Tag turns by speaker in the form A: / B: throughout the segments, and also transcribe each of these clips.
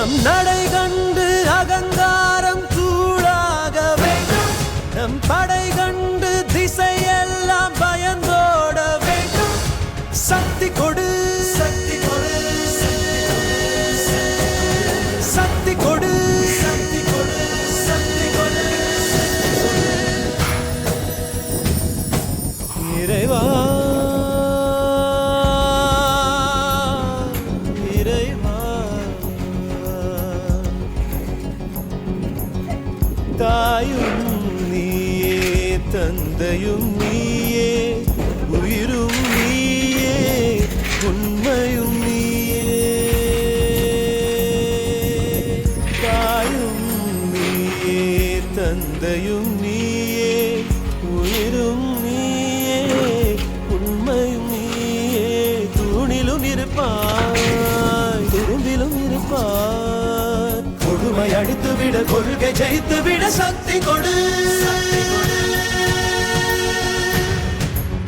A: நம் நடை கண்டு அகங்காரம் தூளாக வேண்டும். நம் படை கண்டு திசையெல்லாம் பயந்தோட வேண்டும். சக்தி கொடு, சக்தி கொடு, சக்தி கொடு, சக்தி கொடு, சக்தி கொடு. இறைவா இறைவா, தாயும் நீயே, தந்தையும் நீயே, உயிரும் நீயே, உண்மையும் நீயே. தாயும் நீயே, தந்தையும் நீயே, உயிரும் நீயே, உண்மையும் நீயே. தூணிலும் இருப்பாய், துரும்பிலும் இருப்பாய். கொடுமை அடித்துவிட, கொள்கை ஜெயித்துவிட சக்தி கொடு.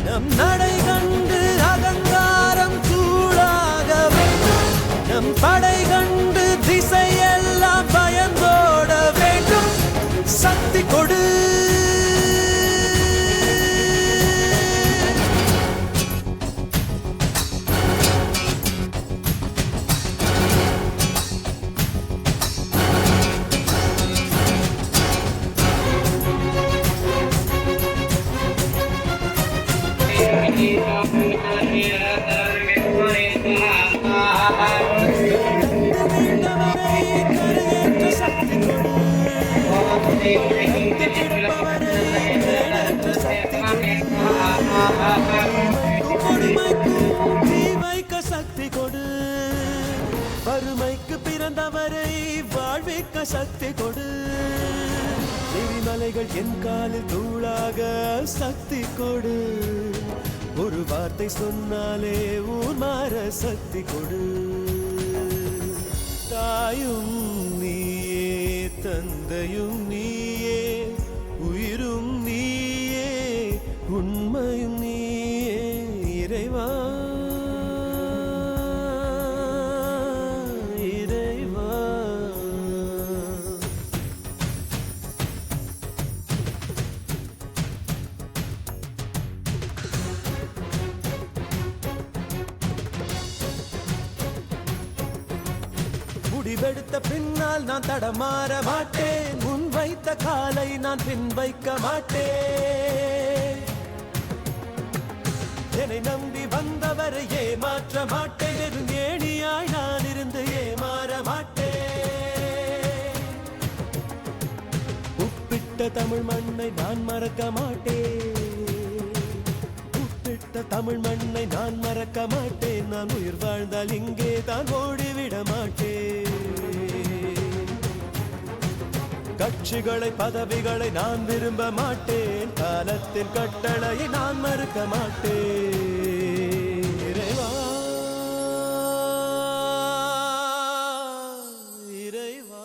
A: நம் நடை கண்டு அகங்காரம் தூளாக வேண்டும். நம் படை கண்டு திசையெல்லாம் பயந்தோட வேண்டும். சக்தி கொடு. சக்தி கொடு. வறுமைக்கு பிறந்தவரை வாழ்விக்க சக்தி கொடு. எரிமலைகள் என் காலில் தூளாக சக்தி கொடு. ஒரு வார்த்தை சொன்னாலே ஊர் மாற சக்தி கொடு. தாயும் நீயே, தந்தையும் நீயே, உயிரும் நீயே, உண்மையும் நீயே. இறைவா இறைவா, முடிவெடுத்த பின்னால் நான் தடமாற மாட்டேன். முன் வைத்த காலை நான் பின் வைக்க மாட்டேன். என்னை நம்பி வந்தவரை ஏமாற்ற மாட்டேன். வெறும் ஏணியாய் நான் இருந்து ஏமாற மாட்டேன். உப்பிட்ட தமிழ் மண்ணை நான் மறக்க மாட்டேன். உப்பிட்ட தமிழ் மண்ணை நான் மறக்க மாட்டேன். நான் உயிர் வாழ்ந்தால் இங்கே தான் ஓடிவிட மாட்டேன். கட்சிகளை பதவிகளை நான் விரும்ப மாட்டேன். காலத்தின் கட்டளையை நான் மறுக்க மாட்டேன். இறைவா இறைவா.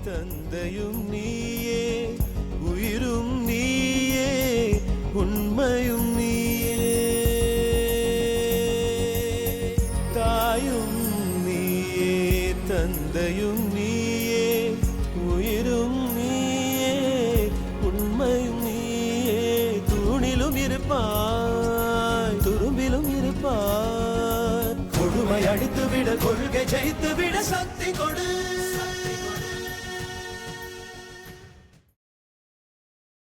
A: தந்தையும் நீயே, உயிரும் நீயே, உண்மையும் நீயே. தாயும் நீயே, தந்தையும் நீயே, உயிரும் நீயே, உண்மையும் நீயே. இருப்பாய் துரும்பிலும் இருப்பாய் கொடுமை அடித்து விட கொள்கை ஜெயித்து விட சக்தி கொடு